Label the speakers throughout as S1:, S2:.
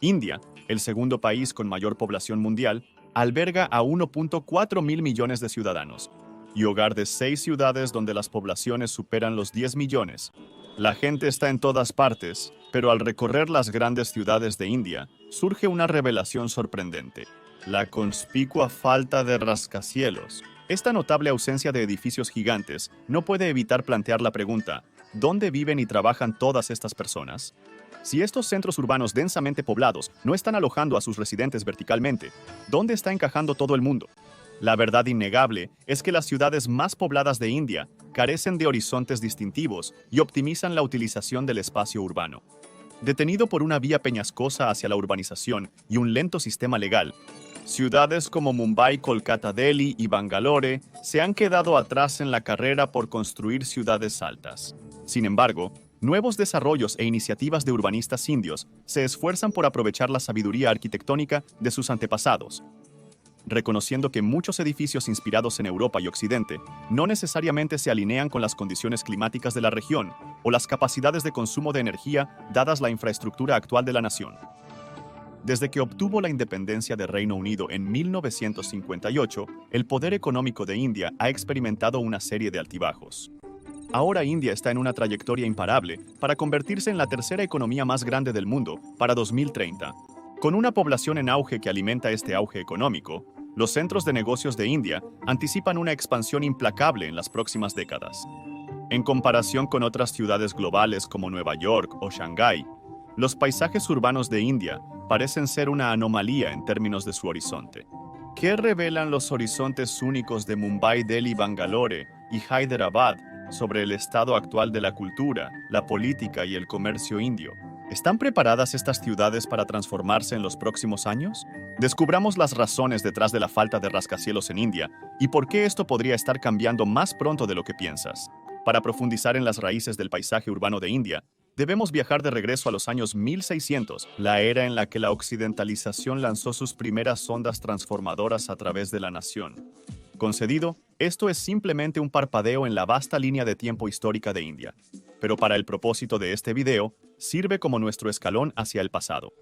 S1: India, el segundo país con mayor población mundial, alberga a 1.4 mil millones de ciudadanos y hogar de 6 ciudades donde las poblaciones superan los 10 millones. La gente está en todas partes, pero al recorrer las grandes ciudades de India, surge una revelación sorprendente: la conspicua falta de rascacielos. Esta notable ausencia de edificios gigantes no puede evitar plantear la pregunta: ¿dónde viven y trabajan todas estas personas? Si estos centros urbanos densamente poblados no están alojando a sus residentes verticalmente, ¿dónde está encajando todo el mundo? La verdad innegable es que las ciudades más pobladas de India carecen de horizontes distintivos y optimizan la utilización del espacio urbano. Detenido por una vía peñascosa hacia la urbanización y un lento sistema legal, ciudades como Mumbai, Kolkata, Delhi y Bangalore se han quedado atrás en la carrera por construir ciudades altas. Sin embargo, nuevos desarrollos e iniciativas de urbanistas indios se esfuerzan por aprovechar la sabiduría arquitectónica de sus antepasados, reconociendo que muchos edificios inspirados en Europa y Occidente no necesariamente se alinean con las condiciones climáticas de la región o las capacidades de consumo de energía dadas la infraestructura actual de la nación. Desde que obtuvo la independencia del Reino Unido en 1958, el poder económico de India ha experimentado una serie de altibajos. Ahora India está en una trayectoria imparable para convertirse en la tercera economía más grande del mundo para 2030. Con una población en auge que alimenta este auge económico, los centros de negocios de India anticipan una expansión implacable en las próximas décadas. En comparación con otras ciudades globales como Nueva York o Shanghái, los paisajes urbanos de India parecen ser una anomalía en términos de su horizonte. ¿Qué revelan los horizontes únicos de Mumbai, Delhi, Bangalore y Hyderabad sobre el estado actual de la cultura, la política y el comercio indio? ¿Están preparadas estas ciudades para transformarse en los próximos años? Descubramos las razones detrás de la falta de rascacielos en India y por qué esto podría estar cambiando más pronto de lo que piensas. Para profundizar en las raíces del paisaje urbano de India, debemos viajar de regreso a los años 1600, la era en la que la occidentalización lanzó sus primeras ondas transformadoras a través de la nación. Concedido, esto es simplemente un parpadeo en la vasta línea de tiempo histórica de India, pero para el propósito de este video, sirve como nuestro escalón hacia el pasado.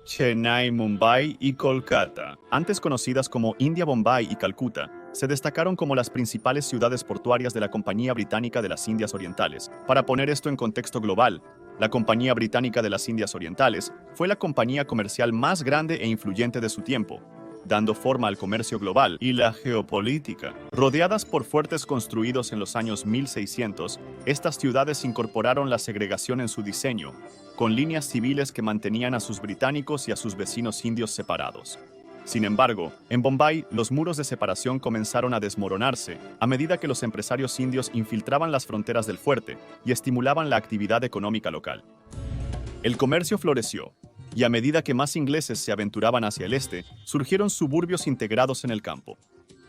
S1: Chennai, Mumbai y Kolkata, antes conocidas como India, Bombay y Calcuta, se destacaron como las principales ciudades portuarias de la Compañía Británica de las Indias Orientales. Para poner esto en contexto global, la Compañía Británica de las Indias Orientales fue la compañía comercial más grande e influyente de su tiempo, dando forma al comercio global y la geopolítica. Rodeadas por fuertes construidos en los años 1600, estas ciudades incorporaron la segregación en su diseño, con líneas civiles que mantenían a sus británicos y a sus vecinos indios separados. Sin embargo, en Bombay, los muros de separación comenzaron a desmoronarse a medida que los empresarios indios infiltraban las fronteras del fuerte y estimulaban la actividad económica local. El comercio floreció, y a medida que más ingleses se aventuraban hacia el este, surgieron suburbios integrados en el campo.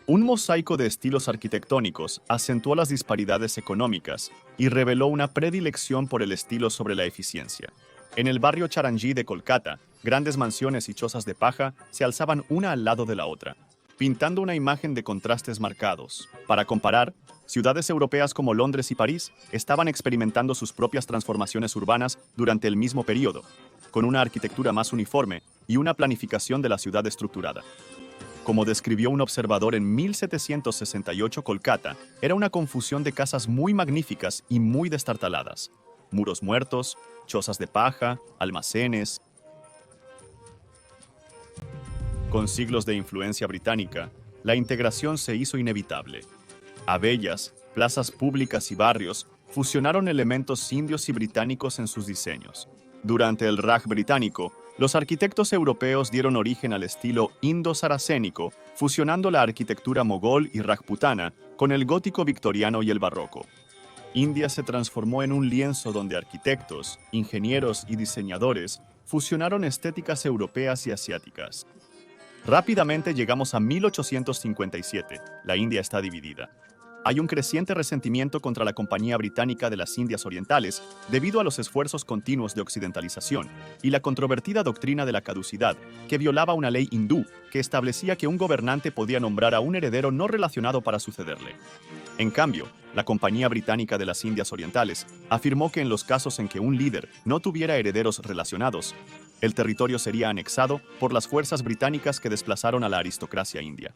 S1: Un mosaico de estilos arquitectónicos acentuó las disparidades económicas y reveló una predilección por el estilo sobre la eficiencia. En el barrio Charanjit de Kolkata, grandes mansiones y chozas de paja se alzaban una al lado de la otra, pintando una imagen de contrastes marcados. Para comparar, ciudades europeas como Londres y París estaban experimentando sus propias transformaciones urbanas durante el mismo periodo, con una arquitectura más uniforme y una planificación de la ciudad estructurada. Como describió un observador en 1768, Kolkata era una confusión de casas muy magníficas y muy destartaladas. Muros muertos, chozas de paja, almacenes. Con siglos de influencia británica, la integración se hizo inevitable. Abellas, plazas públicas y barrios fusionaron elementos indios y británicos en sus diseños. Durante el Raj británico, los arquitectos europeos dieron origen al estilo indo-saracénico, fusionando la arquitectura mogol y rajputana con el gótico victoriano y el barroco. India se transformó en un lienzo donde arquitectos, ingenieros y diseñadores fusionaron estéticas europeas y asiáticas. Rápidamente llegamos a 1857. La India está dividida. Hay un creciente resentimiento contra la Compañía Británica de las Indias Orientales debido a los esfuerzos continuos de occidentalización y la controvertida doctrina de la caducidad, que violaba una ley hindú que establecía que un gobernante podía nombrar a un heredero no relacionado para sucederle. En cambio, la Compañía Británica de las Indias Orientales afirmó que en los casos en que un líder no tuviera herederos relacionados, el territorio sería anexado por las fuerzas británicas que desplazaron a la aristocracia india.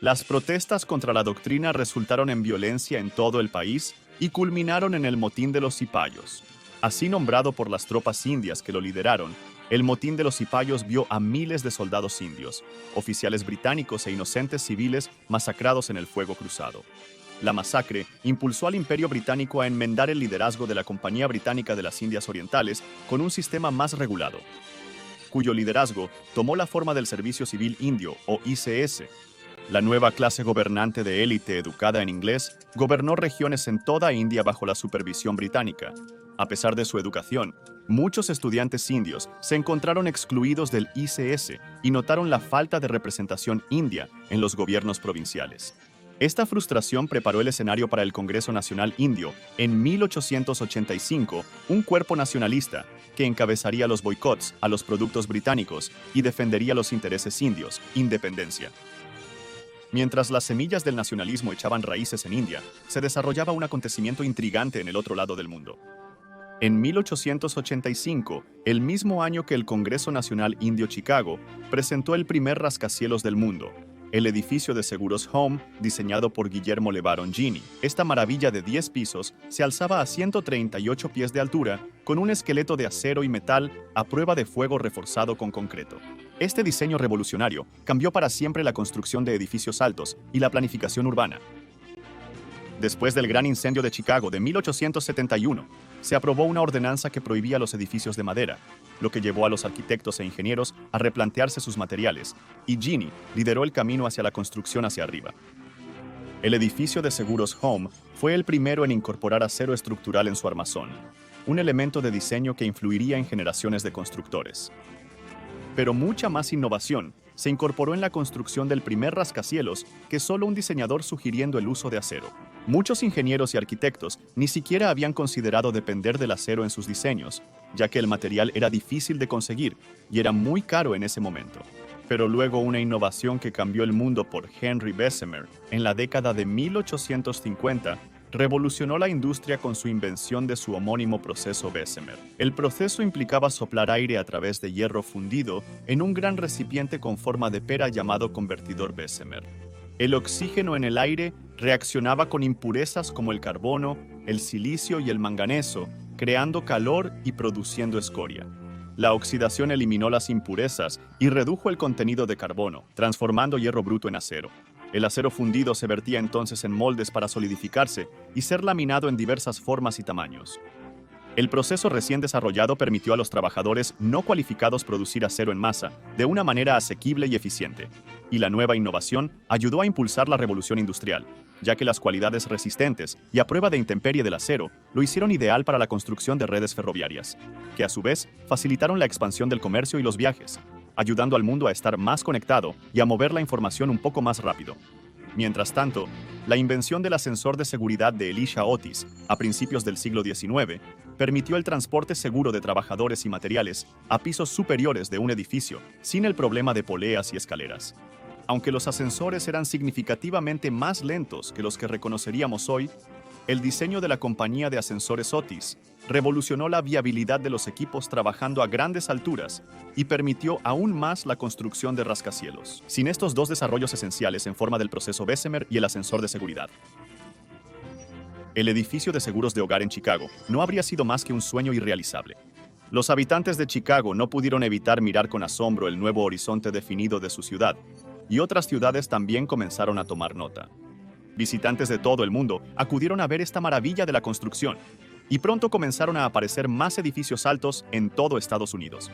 S1: Las protestas contra la doctrina resultaron en violencia en todo el país y culminaron en el motín de los cipayos. Así nombrado por las tropas indias que lo lideraron, el motín de los cipayos vio a miles de soldados indios, oficiales británicos e inocentes civiles masacrados en el fuego cruzado. La masacre impulsó al Imperio Británico a enmendar el liderazgo de la Compañía Británica de las Indias Orientales con un sistema más regulado, cuyo liderazgo tomó la forma del Servicio Civil Indio, o ICS. La nueva clase gobernante de élite educada en inglés gobernó regiones en toda India bajo la supervisión británica. A pesar de su educación, muchos estudiantes indios se encontraron excluidos del ICS y notaron la falta de representación india en los gobiernos provinciales. Esta frustración preparó el escenario para el Congreso Nacional Indio en 1885, un cuerpo nacionalista que encabezaría los boicots a los productos británicos y defendería los intereses indios, independencia. Mientras las semillas del nacionalismo echaban raíces en India, se desarrollaba un acontecimiento intrigante en el otro lado del mundo. En 1885, el mismo año que el Congreso Nacional Indio Chicago, presentó el primer rascacielos del mundo, el edificio de seguros Home, diseñado por Guillermo LeBaron Gini. Esta maravilla de 10 pisos se alzaba a 138 pies de altura, con un esqueleto de acero y metal a prueba de fuego reforzado con concreto. Este diseño revolucionario cambió para siempre la construcción de edificios altos y la planificación urbana. Después del gran incendio de Chicago de 1871, se aprobó una ordenanza que prohibía los edificios de madera, lo que llevó a los arquitectos e ingenieros a replantearse sus materiales, y Gini lideró el camino hacia la construcción hacia arriba. El edificio de seguros Home fue el primero en incorporar acero estructural en su armazón, un elemento de diseño que influiría en generaciones de constructores. Pero mucha más innovación se incorporó en la construcción del primer rascacielos que solo un diseñador sugiriendo el uso de acero. Muchos ingenieros y arquitectos ni siquiera habían considerado depender del acero en sus diseños, ya que el material era difícil de conseguir y era muy caro en ese momento. Pero luego una innovación que cambió el mundo por Henry Bessemer en la década de 1850 revolucionó la industria con su invención de su homónimo proceso Bessemer. El proceso implicaba soplar aire a través de hierro fundido en un gran recipiente con forma de pera llamado convertidor Bessemer. El oxígeno en el aire reaccionaba con impurezas como el carbono, el silicio y el manganeso, creando calor y produciendo escoria. La oxidación eliminó las impurezas y redujo el contenido de carbono, transformando hierro bruto en acero. El acero fundido se vertía entonces en moldes para solidificarse y ser laminado en diversas formas y tamaños. El proceso recién desarrollado permitió a los trabajadores no cualificados producir acero en masa de una manera asequible y eficiente, y la nueva innovación ayudó a impulsar la revolución industrial, ya que las cualidades resistentes y a prueba de intemperie del acero lo hicieron ideal para la construcción de redes ferroviarias, que a su vez facilitaron la expansión del comercio y los viajes, ayudando al mundo a estar más conectado y a mover la información un poco más rápido. Mientras tanto, la invención del ascensor de seguridad de Elisha Otis, a principios del siglo XIX, permitió el transporte seguro de trabajadores y materiales a pisos superiores de un edificio, sin el problema de poleas y escaleras. Aunque los ascensores eran significativamente más lentos que los que reconoceríamos hoy, el diseño de la compañía de ascensores Otis revolucionó la viabilidad de los equipos trabajando a grandes alturas y permitió aún más la construcción de rascacielos. Sin estos dos desarrollos esenciales en forma del proceso Bessemer y el ascensor de seguridad, el edificio de seguros de hogar en Chicago no habría sido más que un sueño irrealizable. Los habitantes de Chicago no pudieron evitar mirar con asombro el nuevo horizonte definido de su ciudad, y otras ciudades también comenzaron a tomar nota. Visitantes de todo el mundo acudieron a ver esta maravilla de la construcción, y pronto comenzaron a aparecer más edificios altos en todo Estados Unidos.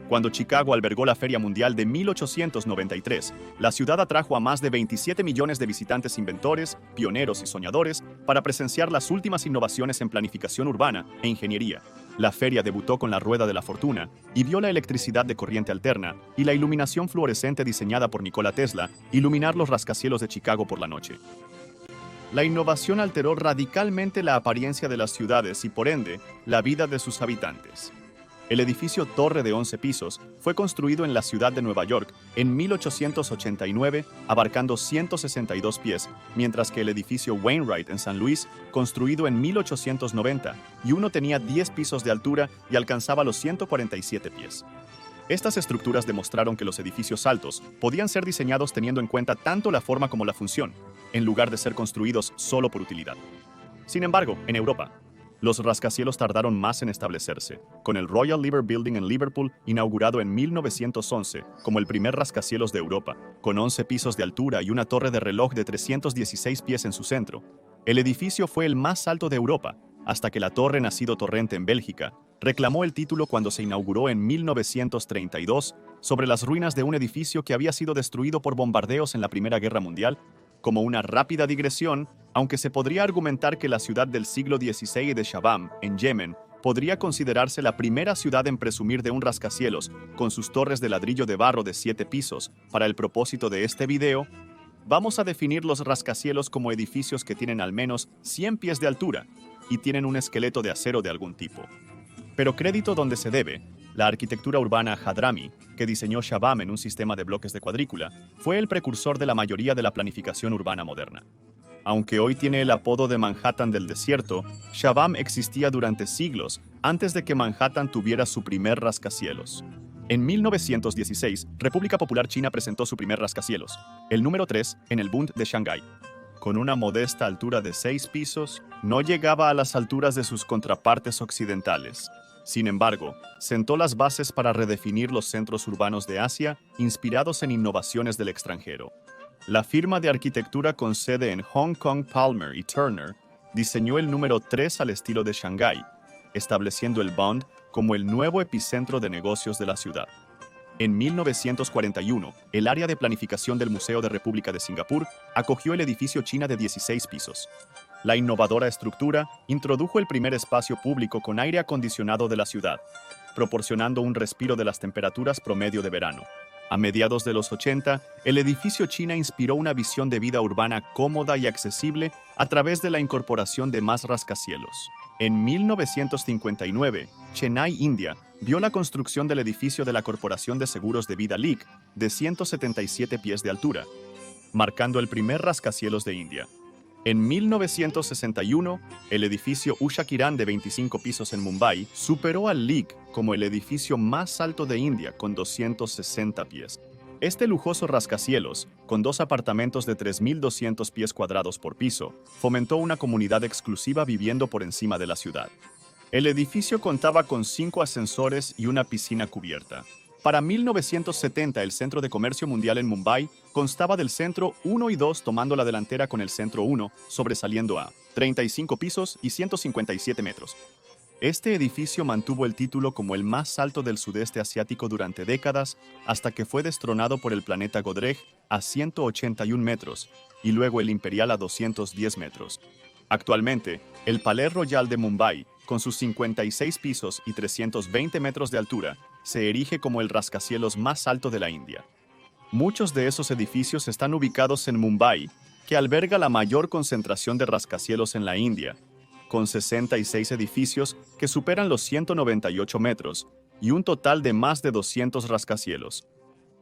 S1: Cuando Chicago albergó la Feria Mundial de 1893, la ciudad atrajo a más de 27 millones de visitantes inventores, pioneros y soñadores para presenciar las últimas innovaciones en planificación urbana e ingeniería. La feria debutó con la Rueda de la Fortuna y vio la electricidad de corriente alterna y la iluminación fluorescente diseñada por Nikola Tesla iluminar los rascacielos de Chicago por la noche. La innovación alteró radicalmente la apariencia de las ciudades y, por ende, la vida de sus habitantes. El edificio Torre de 11 pisos fue construido en la ciudad de Nueva York en 1889, abarcando 162 pies, mientras que el edificio Wainwright en San Luis, construido en 1890, y uno tenía 10 pisos de altura y alcanzaba los 147 pies. Estas estructuras demostraron que los edificios altos podían ser diseñados teniendo en cuenta tanto la forma como la función, en lugar de ser construidos solo por utilidad. Sin embargo, en Europa, los rascacielos tardaron más en establecerse, con el Royal Liver Building en Liverpool inaugurado en 1911 como el primer rascacielos de Europa, con 11 pisos de altura y una torre de reloj de 316 pies en su centro. El edificio fue el más alto de Europa, hasta que la Torre Nacido Torrente en Bélgica reclamó el título cuando se inauguró en 1932 sobre las ruinas de un edificio que había sido destruido por bombardeos en la Primera Guerra Mundial. Como una rápida digresión, aunque se podría argumentar que la ciudad del siglo XVI de Shabam, en Yemen, podría considerarse la primera ciudad en presumir de un rascacielos, con sus torres de ladrillo de barro de 7 pisos, para el propósito de este video, vamos a definir los rascacielos como edificios que tienen al menos 100 pies de altura y tienen un esqueleto de acero de algún tipo. Pero crédito donde se debe, la arquitectura urbana Hadrami, que diseñó Shabam en un sistema de bloques de cuadrícula, fue el precursor de la mayoría de la planificación urbana moderna. Aunque hoy tiene el apodo de Manhattan del desierto, Shabam existía durante siglos antes de que Manhattan tuviera su primer rascacielos. En 1916, República Popular China presentó su primer rascacielos, el número 3, en el Bund de Shanghái. Con una modesta altura de 6 pisos, no llegaba a las alturas de sus contrapartes occidentales. Sin embargo, sentó las bases para redefinir los centros urbanos de Asia, inspirados en innovaciones del extranjero. La firma de arquitectura con sede en Hong Kong, Palmer y Turner, diseñó el número 3 al estilo de Shanghái, estableciendo el Bund como el nuevo epicentro de negocios de la ciudad. En 1941, el área de planificación del Museo de República de Singapur acogió el edificio China de 16 pisos. La innovadora estructura introdujo el primer espacio público con aire acondicionado de la ciudad, proporcionando un respiro de las temperaturas promedio de verano. A mediados de los 80, el edificio China inspiró una visión de vida urbana cómoda y accesible a través de la incorporación de más rascacielos. En 1959, Chennai, India, vio la construcción del edificio de la Corporación de Seguros de Vida LIC de 177 pies de altura, marcando el primer rascacielos de India. En 1961, el edificio Usha Kiran de 25 pisos en Mumbai superó al LIC como el edificio más alto de India con 260 pies. Este lujoso rascacielos, con 2 apartamentos de 3.200 pies cuadrados por piso, fomentó una comunidad exclusiva viviendo por encima de la ciudad. El edificio contaba con 5 ascensores y una piscina cubierta. Para 1970, el Centro de Comercio Mundial en Mumbai constaba del Centro 1 y 2 tomando la delantera con el Centro 1, sobresaliendo a 35 pisos y 157 metros. Este edificio mantuvo el título como el más alto del sudeste asiático durante décadas, hasta que fue destronado por el Planeta Godrej a 181 metros y luego el Imperial a 210 metros. Actualmente, el Palais Royal de Mumbai, con sus 56 pisos y 320 metros de altura, se erige como el rascacielos más alto de la India. Muchos de esos edificios están ubicados en Mumbai, que alberga la mayor concentración de rascacielos en la India, con 66 edificios que superan los 198 metros y un total de más de 200 rascacielos.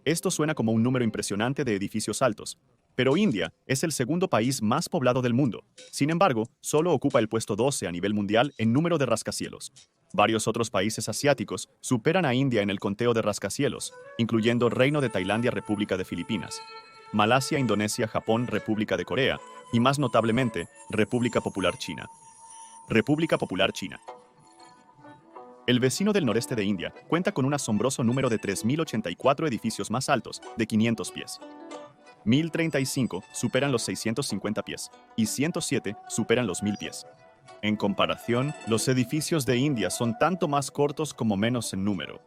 S1: Esto suena como un número impresionante de edificios altos, pero India es el segundo país más poblado del mundo. Sin embargo, solo ocupa el puesto 12 a nivel mundial en número de rascacielos. Varios otros países asiáticos superan a India en el conteo de rascacielos, incluyendo Reino de Tailandia, República de Filipinas, Malasia, Indonesia, Japón, República de Corea y, más notablemente, República Popular China. República Popular China. El vecino del noreste de India cuenta con un asombroso número de 3.084 edificios más altos, de 500 pies. 1.035 superan los 650 pies y 107 superan los 1.000 pies. En comparación, los edificios de India son tanto más cortos como menos en número.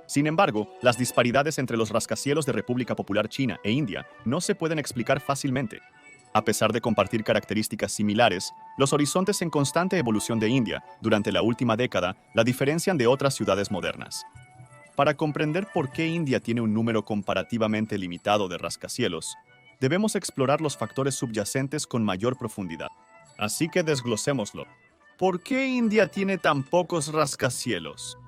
S1: Sin embargo, las disparidades entre los rascacielos de República Popular China e India no se pueden explicar fácilmente. A pesar de compartir características similares, los horizontes en constante evolución de India durante la última década la diferencian de otras ciudades modernas. Para comprender por qué India tiene un número comparativamente limitado de rascacielos, debemos explorar los factores subyacentes con mayor profundidad. Así que desglosémoslo. ¿Por qué India tiene tan pocos rascacielos?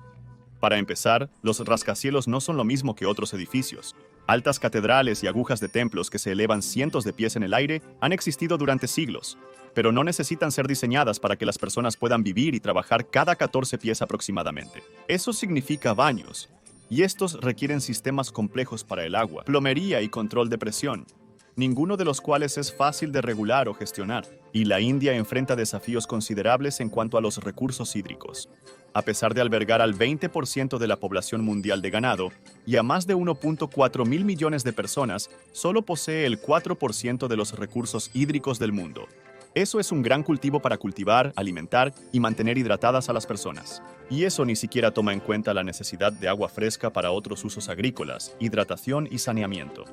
S1: Para empezar, los rascacielos no son lo mismo que otros edificios. Altas catedrales y agujas de templos que se elevan cientos de pies en el aire han existido durante siglos, pero no necesitan ser diseñadas para que las personas puedan vivir y trabajar cada 14 pies aproximadamente. Eso significa baños, y estos requieren sistemas complejos para el agua, plomería y control de presión, ninguno de los cuales es fácil de regular o gestionar, y la India enfrenta desafíos considerables en cuanto a los recursos hídricos. A pesar de albergar al 20% de la población mundial de ganado y a más de 1.4 mil millones de personas, solo posee el 4% de los recursos hídricos del mundo. Eso es un gran cultivo para cultivar, alimentar y mantener hidratadas a las personas. Y eso ni siquiera toma en cuenta la necesidad de agua fresca para otros usos agrícolas, hidratación y saneamiento.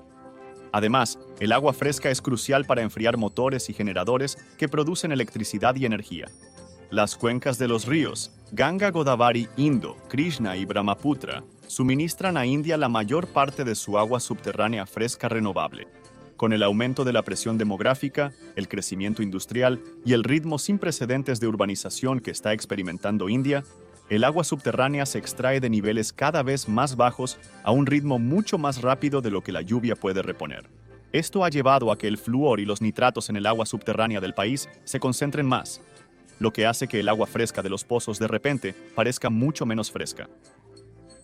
S1: Además, el agua fresca es crucial para enfriar motores y generadores que producen electricidad y energía. Las cuencas de los ríos, Ganga, Godavari, Indo, Krishna y Brahmaputra, suministran a India la mayor parte de su agua subterránea fresca renovable. Con el aumento de la presión demográfica, el crecimiento industrial y el ritmo sin precedentes de urbanización que está experimentando India, el agua subterránea se extrae de niveles cada vez más bajos a un ritmo mucho más rápido de lo que la lluvia puede reponer. Esto ha llevado a que el flúor y los nitratos en el agua subterránea del país se concentren más, lo que hace que el agua fresca de los pozos de repente parezca mucho menos fresca.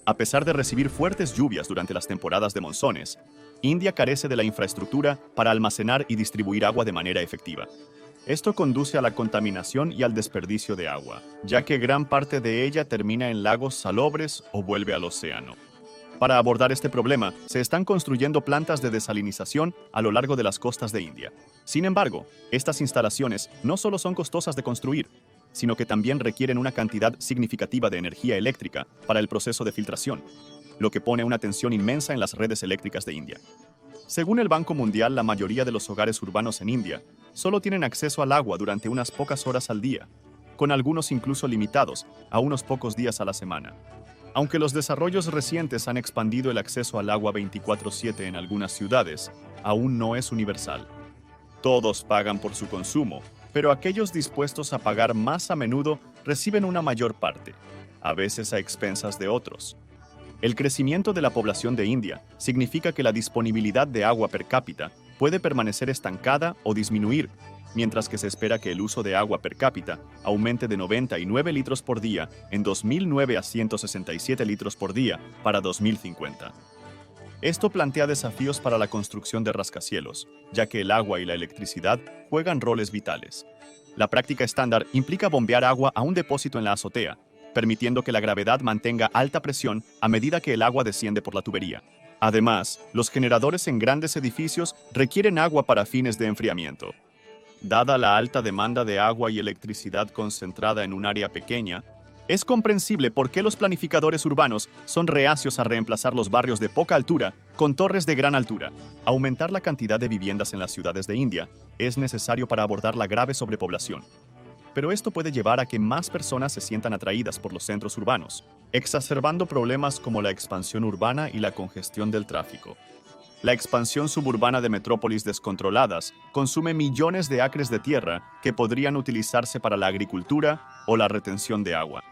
S1: A pesar de recibir fuertes lluvias durante las temporadas de monzones, India carece de la infraestructura para almacenar y distribuir agua de manera efectiva. Esto conduce a la contaminación y al desperdicio de agua, ya que gran parte de ella termina en lagos salobres o vuelve al océano. Para abordar este problema, se están construyendo plantas de desalinización a lo largo de las costas de India. Sin embargo, estas instalaciones no solo son costosas de construir, sino que también requieren una cantidad significativa de energía eléctrica para el proceso de filtración, lo que pone una tensión inmensa en las redes eléctricas de India. Según el Banco Mundial, la mayoría de los hogares urbanos en India solo tienen acceso al agua durante unas pocas horas al día, con algunos incluso limitados a unos pocos días a la semana. Aunque los desarrollos recientes han expandido el acceso al agua 24/7 en algunas ciudades, aún no es universal. Todos pagan por su consumo, pero aquellos dispuestos a pagar más a menudo reciben una mayor parte, a veces a expensas de otros. El crecimiento de la población de India significa que la disponibilidad de agua per cápita puede permanecer estancada o disminuir, mientras que se espera que el uso de agua per cápita aumente de 99 litros por día en 2009 a 167 litros por día para 2050. Esto plantea desafíos para la construcción de rascacielos, ya que el agua y la electricidad juegan roles vitales. La práctica estándar implica bombear agua a un depósito en la azotea, permitiendo que la gravedad mantenga alta presión a medida que el agua desciende por la tubería. Además, los generadores en grandes edificios requieren agua para fines de enfriamiento. Dada la alta demanda de agua y electricidad concentrada en un área pequeña, es comprensible por qué los planificadores urbanos son reacios a reemplazar los barrios de poca altura con torres de gran altura. Aumentar la cantidad de viviendas en las ciudades de India es necesario para abordar la grave sobrepoblación. Pero esto puede llevar a que más personas se sientan atraídas por los centros urbanos, exacerbando problemas como la expansión urbana y la congestión del tráfico. La expansión suburbana de metrópolis descontroladas consume millones de acres de tierra que podrían utilizarse para la agricultura o la retención de agua.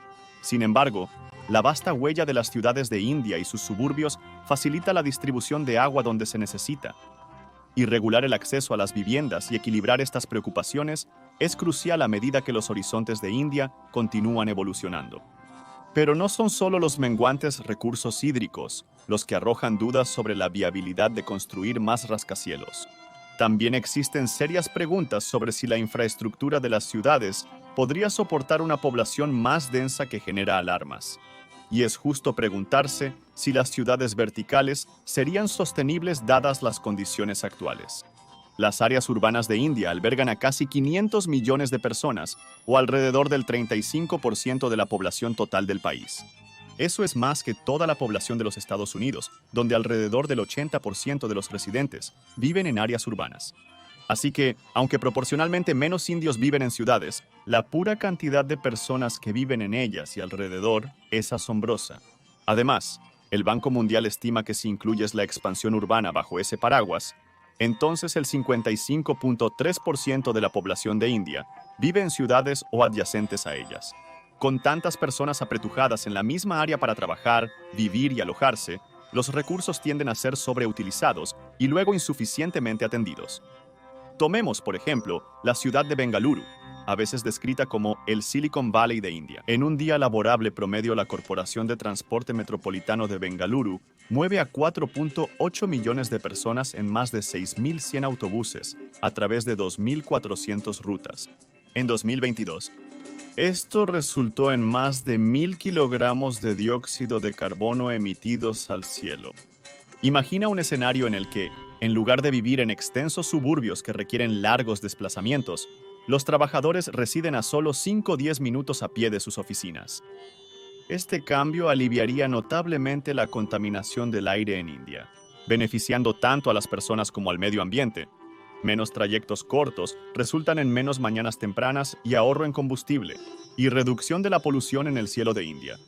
S1: Sin embargo, la vasta huella de las ciudades de India y sus suburbios facilita la distribución de agua donde se necesita. Y regular el acceso a las viviendas y equilibrar estas preocupaciones es crucial a medida que los horizontes de India continúan evolucionando. Pero no son solo los menguantes recursos hídricos los que arrojan dudas sobre la viabilidad de construir más rascacielos. También existen serias preguntas sobre si la infraestructura de las ciudades podría soportar una población más densa que genera alarmas. Y es justo preguntarse si las ciudades verticales serían sostenibles dadas las condiciones actuales. Las áreas urbanas de India albergan a casi 500 millones de personas, o alrededor del 35% de la población total del país. Eso es más que toda la población de los Estados Unidos, donde alrededor del 80% de los residentes viven en áreas urbanas. Así que, aunque proporcionalmente menos indios viven en ciudades, la pura cantidad de personas que viven en ellas y alrededor es asombrosa. Además, el Banco Mundial estima que si incluyes la expansión urbana bajo ese paraguas, entonces el 55.3% de la población de India vive en ciudades o adyacentes a ellas. Con tantas personas apretujadas en la misma área para trabajar, vivir y alojarse, los recursos tienden a ser sobreutilizados y luego insuficientemente atendidos. Tomemos, por ejemplo, la ciudad de Bengaluru, a veces descrita como el Silicon Valley de India. En un día laborable promedio, la Corporación de Transporte Metropolitano de Bengaluru mueve a 4.8 millones de personas en más de 6.100 autobuses a través de 2.400 rutas. En 2022, esto resultó en más de 1.000 kilogramos de dióxido de carbono emitidos al cielo. Imagina un escenario en el que, en lugar de vivir en extensos suburbios que requieren largos desplazamientos, los trabajadores residen a solo 5 o 10 minutos a pie de sus oficinas. Este cambio aliviaría notablemente la contaminación del aire en India, beneficiando tanto a las personas como al medio ambiente. Menos trayectos cortos resultan en menos mañanas tempranas y ahorro en combustible, y reducción de la polución en el cielo de India.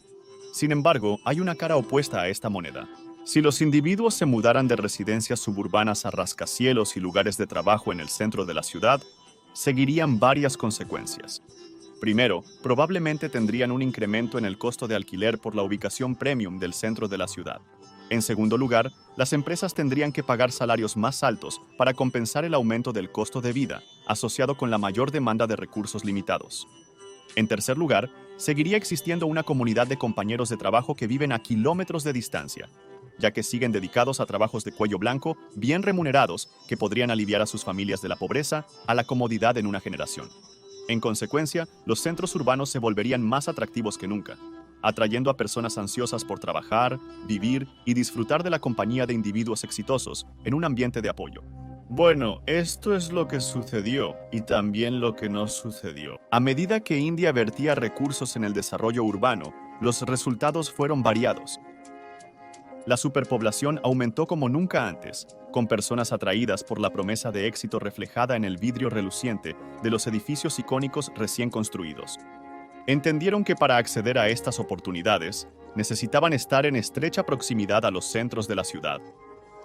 S1: Sin embargo, hay una cara opuesta a esta moneda. Si los individuos se mudaran de residencias suburbanas a rascacielos y lugares de trabajo en el centro de la ciudad, seguirían varias consecuencias. Primero, probablemente tendrían un incremento en el costo de alquiler por la ubicación premium del centro de la ciudad. En segundo lugar, las empresas tendrían que pagar salarios más altos para compensar el aumento del costo de vida, asociado con la mayor demanda de recursos limitados. En tercer lugar, seguiría existiendo una comunidad de compañeros de trabajo que viven a kilómetros de distancia, ya que siguen dedicados a trabajos de cuello blanco bien remunerados que podrían aliviar a sus familias de la pobreza a la comodidad en una generación. En consecuencia, los centros urbanos se volverían más atractivos que nunca, atrayendo a personas ansiosas por trabajar, vivir y disfrutar de la compañía de individuos exitosos en un ambiente de apoyo. Bueno, esto es lo que sucedió y también lo que no sucedió. A medida que India vertía recursos en el desarrollo urbano, los resultados fueron variados. La superpoblación aumentó como nunca antes, con personas atraídas por la promesa de éxito reflejada en el vidrio reluciente de los edificios icónicos recién construidos. Entendieron que para acceder a estas oportunidades, necesitaban estar en estrecha proximidad a los centros de la ciudad.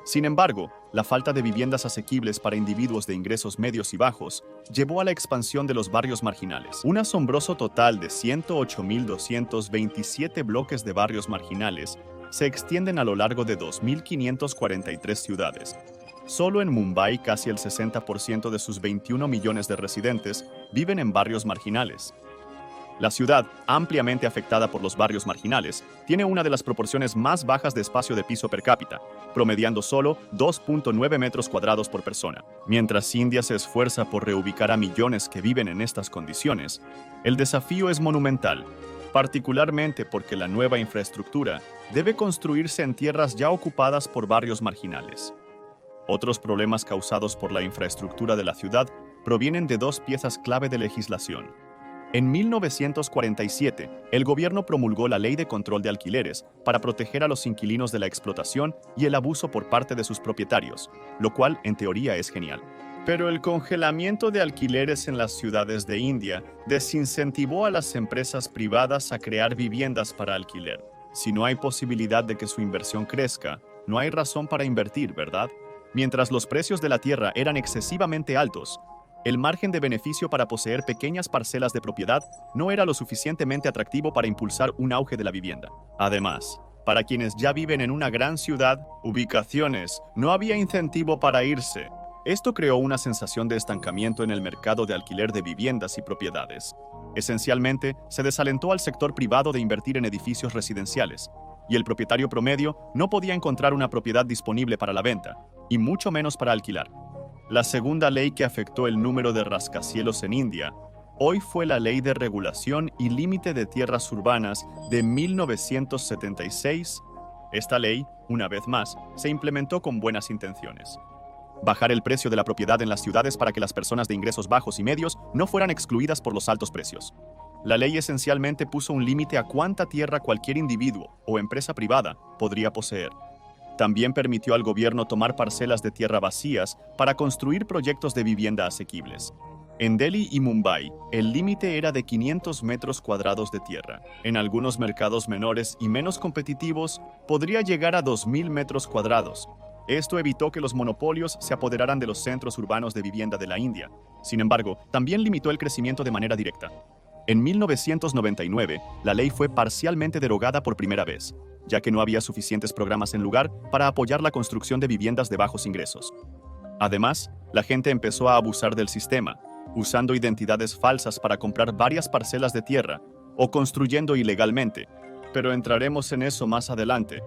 S1: Sin embargo, la falta de viviendas asequibles para individuos de ingresos medios y bajos llevó a la expansión de los barrios marginales. Un asombroso total de 108.227 bloques de barrios marginales se extienden a lo largo de 2.543 ciudades. Solo en Mumbai, casi el 60% de sus 21 millones de residentes viven en barrios marginales. La ciudad, ampliamente afectada por los barrios marginales, tiene una de las proporciones más bajas de espacio de piso per cápita, promediando solo 2.9 metros cuadrados por persona. Mientras India se esfuerza por reubicar a millones que viven en estas condiciones, el desafío es monumental, particularmente porque la nueva infraestructura debe construirse en tierras ya ocupadas por barrios marginales. Otros problemas causados por la infraestructura de la ciudad provienen de dos piezas clave de legislación. En 1947, el gobierno promulgó la Ley de Control de Alquileres para proteger a los inquilinos de la explotación y el abuso por parte de sus propietarios, lo cual en teoría es genial. Pero el congelamiento de alquileres en las ciudades de India desincentivó a las empresas privadas a crear viviendas para alquiler. Si no hay posibilidad de que su inversión crezca, no hay razón para invertir, ¿verdad? Mientras los precios de la tierra eran excesivamente altos, el margen de beneficio para poseer pequeñas parcelas de propiedad no era lo suficientemente atractivo para impulsar un auge de la vivienda. Además, para quienes ya viven en una gran ciudad, ubicaciones, no había incentivo para irse. Esto creó una sensación de estancamiento en el mercado de alquiler de viviendas y propiedades. Esencialmente, se desalentó al sector privado de invertir en edificios residenciales, y el propietario promedio no podía encontrar una propiedad disponible para la venta, y mucho menos para alquilar. La segunda ley que afectó el número de rascacielos en India hoy fue la Ley de Regulación y Límite de Tierras Urbanas de 1976. Esta ley, una vez más, se implementó con buenas intenciones. Bajar el precio de la propiedad en las ciudades para que las personas de ingresos bajos y medios no fueran excluidas por los altos precios. La ley esencialmente puso un límite a cuánta tierra cualquier individuo o empresa privada podría poseer. También permitió al gobierno tomar parcelas de tierra vacías para construir proyectos de vivienda asequibles. En Delhi y Mumbai, el límite era de 500 metros cuadrados de tierra. En algunos mercados menores y menos competitivos, podría llegar a 2.000 metros cuadrados. Esto evitó que los monopolios se apoderaran de los centros urbanos de vivienda de la India. Sin embargo, también limitó el crecimiento de manera directa. En 1999, la ley fue parcialmente derogada por primera vez, ya que no había suficientes programas en lugar para apoyar la construcción de viviendas de bajos ingresos. Además, la gente empezó a abusar del sistema, usando identidades falsas para comprar varias parcelas de tierra o construyendo ilegalmente, pero entraremos en eso más adelante.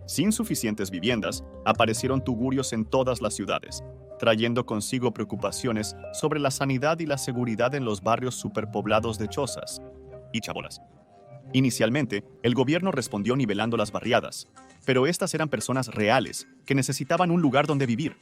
S1: Sin suficientes viviendas, aparecieron tugurios en todas las ciudades, trayendo consigo preocupaciones sobre la sanidad y la seguridad en los barrios superpoblados de chozas y chabolas. Inicialmente, el gobierno respondió nivelando las barriadas, pero estas eran personas reales que necesitaban un lugar donde vivir,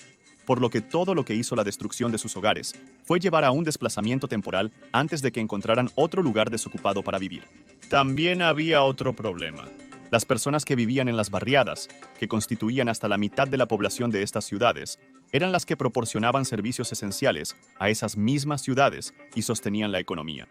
S1: por lo que todo lo que hizo la destrucción de sus hogares fue llevar a un desplazamiento temporal antes de que encontraran otro lugar desocupado para vivir. También había otro problema. Las personas que vivían en las barriadas, que constituían hasta la mitad de la población de estas ciudades, eran las que proporcionaban servicios esenciales a esas mismas ciudades y sostenían la economía.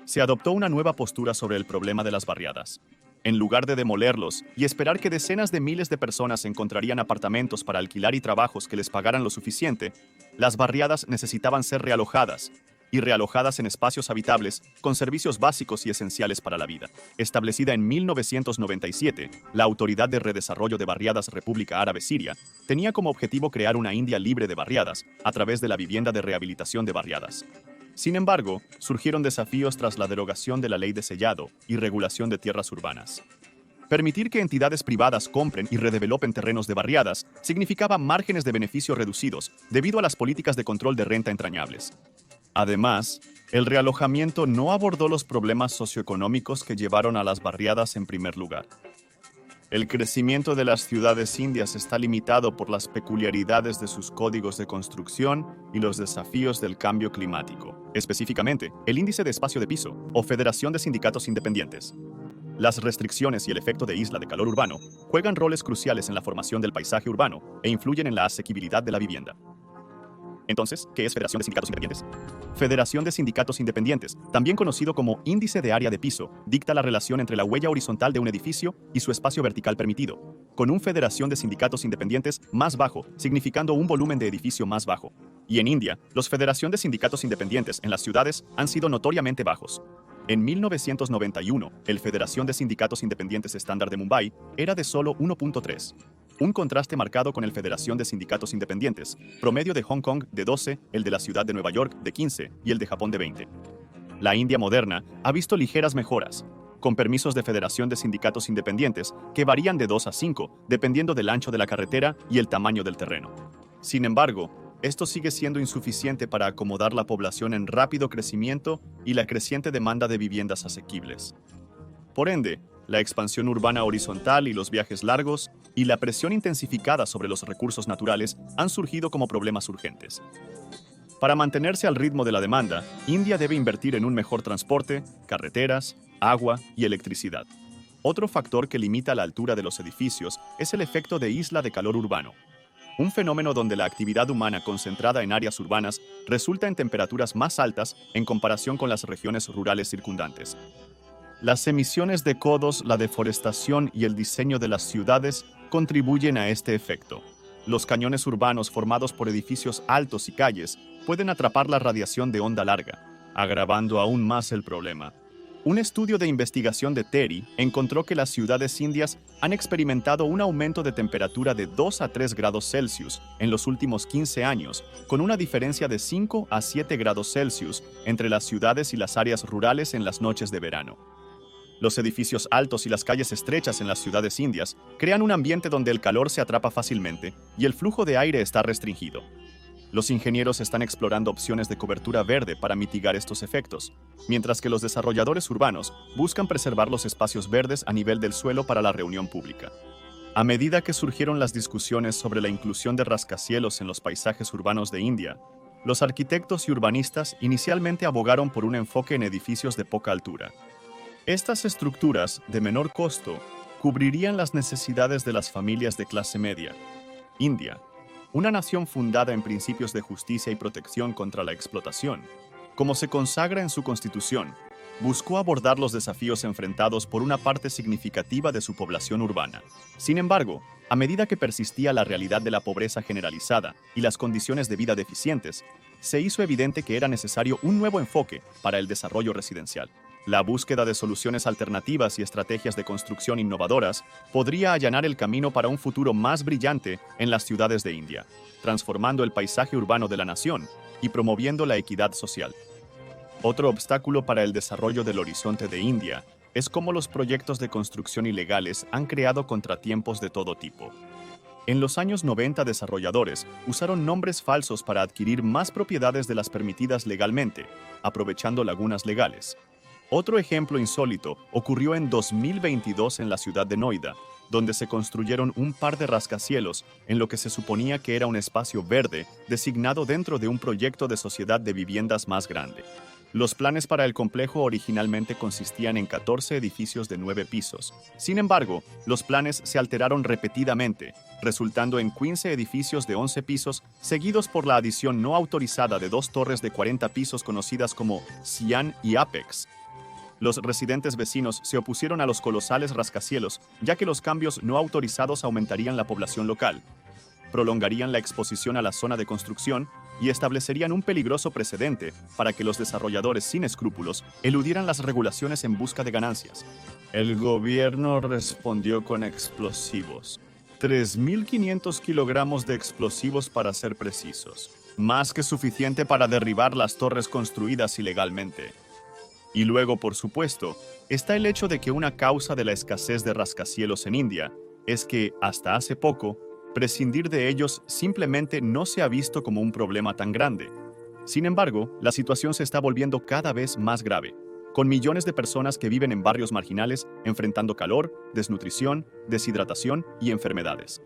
S1: Se adoptó una nueva postura sobre el problema de las barriadas. En lugar de demolerlos y esperar que decenas de miles de personas encontrarían apartamentos para alquilar y trabajos que les pagaran lo suficiente, las barriadas necesitaban ser realojadas, y realojadas en espacios habitables con servicios básicos y esenciales para la vida. Establecida en 1997, la Autoridad de Redesarrollo de Barriadas República Árabe Siria tenía como objetivo crear una India libre de barriadas a través de la vivienda de rehabilitación de barriadas. Sin embargo, surgieron desafíos tras la derogación de la ley de sellado y regulación de tierras urbanas. Permitir que entidades privadas compren y redevelopen terrenos de barriadas significaba márgenes de beneficio reducidos debido a las políticas de control de renta entrañables. Además, el realojamiento no abordó los problemas socioeconómicos que llevaron a las barriadas en primer lugar. El crecimiento de las ciudades indias está limitado por las peculiaridades de sus códigos de construcción y los desafíos del cambio climático, específicamente el índice de espacio de piso o Federación de Sindicatos Independientes. Las restricciones y el efecto de isla de calor urbano juegan roles cruciales en la formación del paisaje urbano e influyen en la asequibilidad de la vivienda. Entonces, ¿qué es Federación de Sindicatos Independientes? Federación de Sindicatos Independientes, también conocido como índice de área de piso, dicta la relación entre la huella horizontal de un edificio y su espacio vertical permitido, con un Federación de Sindicatos Independientes más bajo, significando un volumen de edificio más bajo. Y en India, los Federación de Sindicatos Independientes en las ciudades han sido notoriamente bajos. En 1991, el Federación de Sindicatos Independientes estándar de Mumbai era de solo 1.3. Un contraste marcado con el Federación de Sindicatos Independientes, promedio de Hong Kong de 12, el de la ciudad de Nueva York de 15 y el de Japón de 20. La India moderna ha visto ligeras mejoras, con permisos de Federación de Sindicatos Independientes que varían de 2 a 5, dependiendo del ancho de la carretera y el tamaño del terreno. Sin embargo, esto sigue siendo insuficiente para acomodar la población en rápido crecimiento y la creciente demanda de viviendas asequibles. Por ende, la expansión urbana horizontal y los viajes largos y la presión intensificada sobre los recursos naturales han surgido como problemas urgentes. Para mantenerse al ritmo de la demanda, India debe invertir en un mejor transporte, carreteras, agua y electricidad. Otro factor que limita la altura de los edificios es el efecto de isla de calor urbano, un fenómeno donde la actividad humana concentrada en áreas urbanas resulta en temperaturas más altas en comparación con las regiones rurales circundantes. Las emisiones de CO2, la deforestación y el diseño de las ciudades contribuyen a este efecto. Los cañones urbanos formados por edificios altos y calles pueden atrapar la radiación de onda larga, agravando aún más el problema. Un estudio de investigación de TERI encontró que las ciudades indias han experimentado un aumento de temperatura de 2 a 3 grados Celsius en los últimos 15 años, con una diferencia de 5 a 7 grados Celsius entre las ciudades y las áreas rurales en las noches de verano. Los edificios altos y las calles estrechas en las ciudades indias crean un ambiente donde el calor se atrapa fácilmente y el flujo de aire está restringido. Los ingenieros están explorando opciones de cobertura verde para mitigar estos efectos, mientras que los desarrolladores urbanos buscan preservar los espacios verdes a nivel del suelo para la reunión pública. A medida que surgieron las discusiones sobre la inclusión de rascacielos en los paisajes urbanos de India, los arquitectos y urbanistas inicialmente abogaron por un enfoque en edificios de poca altura. Estas estructuras, de menor costo, cubrirían las necesidades de las familias de clase media. India, una nación fundada en principios de justicia y protección contra la explotación, como se consagra en su constitución, buscó abordar los desafíos enfrentados por una parte significativa de su población urbana. Sin embargo, A medida que persistía la realidad de la pobreza generalizada y las condiciones de vida deficientes, se hizo evidente que era necesario un nuevo enfoque para el desarrollo residencial. La búsqueda de soluciones alternativas y estrategias de construcción innovadoras podría allanar el camino para un futuro más brillante en las ciudades de India, transformando el paisaje urbano de la nación y promoviendo la equidad social. Otro obstáculo para el desarrollo del horizonte de India es cómo los proyectos de construcción ilegales han creado contratiempos de todo tipo. En los años 90, desarrolladores usaron nombres falsos para adquirir más propiedades de las permitidas legalmente, aprovechando lagunas legales. Otro ejemplo insólito ocurrió en 2022 en la ciudad de Noida, donde se construyeron un par de rascacielos en lo que se suponía que era un espacio verde designado dentro de un proyecto de sociedad de viviendas más grande. Los planes para el complejo originalmente consistían en 14 edificios de 9 pisos. Sin embargo, los planes se alteraron repetidamente, resultando en 15 edificios de 11 pisos, seguidos por la adición no autorizada de 2 torres de 40 pisos conocidas como Sian y Apex. Los residentes vecinos se opusieron a los colosales rascacielos, ya que los cambios no autorizados aumentarían la población local, prolongarían la exposición a la zona de construcción y establecerían un peligroso precedente para que los desarrolladores sin escrúpulos eludieran las regulaciones en busca de ganancias. El gobierno respondió con explosivos. 3.500 kilogramos de explosivos para ser precisos. Más que suficiente para derribar las torres construidas ilegalmente. Y luego, por supuesto, está el hecho de que una causa de la escasez de rascacielos en India es que, hasta hace poco, prescindir de ellos simplemente no se ha visto como un problema tan grande. Sin embargo, la situación se está volviendo cada vez más grave, con millones de personas que viven en barrios marginales enfrentando calor, desnutrición, deshidratación y enfermedades.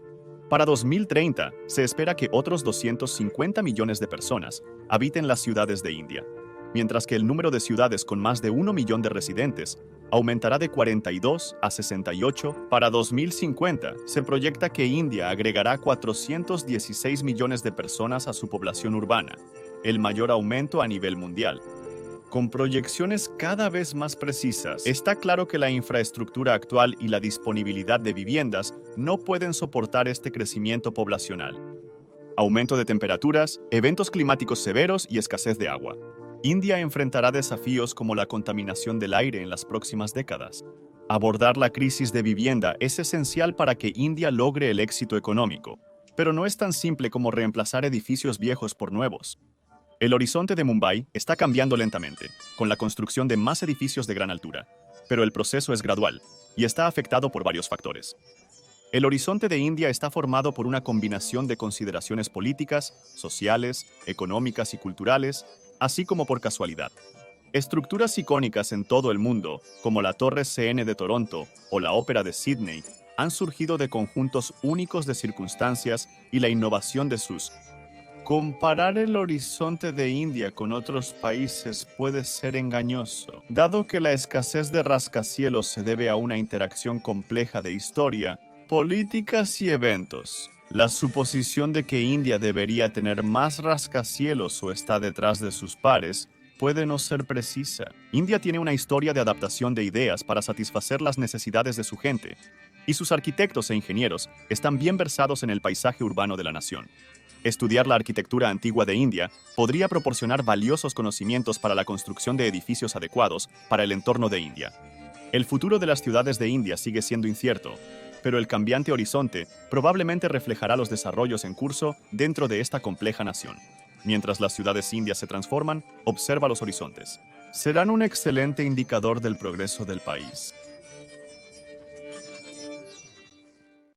S1: Para 2030, se espera que otros 250 millones de personas habiten las ciudades de India, mientras que el número de ciudades con más de 1 millón de residentes aumentará de 42 a 68. Para 2050, se proyecta que India agregará 416 millones de personas a su población urbana, el mayor aumento a nivel mundial. Con proyecciones cada vez más precisas, está claro que la infraestructura actual y la disponibilidad de viviendas no pueden soportar este crecimiento poblacional. Aumento de temperaturas, eventos climáticos severos y escasez de agua. India enfrentará desafíos como la contaminación del aire en las próximas décadas. Abordar la crisis de vivienda es esencial para que India logre el éxito económico, pero no es tan simple como reemplazar edificios viejos por nuevos. El horizonte de Mumbai está cambiando lentamente, con la construcción de más edificios de gran altura, pero el proceso es gradual y está afectado por varios factores. El horizonte de India está formado por una combinación de consideraciones políticas, sociales, económicas y culturales, así como por casualidad. Estructuras icónicas en todo el mundo, como la Torre CN de Toronto o la Ópera de Sydney, han surgido de conjuntos únicos de circunstancias y la innovación de sus. Comparar el horizonte de India con otros países puede ser engañoso, dado que la escasez de rascacielos se debe a una interacción compleja de historia, políticas y eventos. La suposición de que India debería tener más rascacielos o está detrás de sus pares puede no ser precisa. India tiene una historia de adaptación de ideas para satisfacer las necesidades de su gente, y sus arquitectos e ingenieros están bien versados en el paisaje urbano de la nación. Estudiar la arquitectura antigua de India podría proporcionar valiosos conocimientos para la construcción de edificios adecuados para el entorno de India. El futuro de las ciudades de India sigue siendo incierto, pero el cambiante horizonte probablemente reflejará los desarrollos en curso dentro de esta compleja nación. Mientras las ciudades indias se transforman, observa los horizontes. Serán un excelente indicador del progreso del país.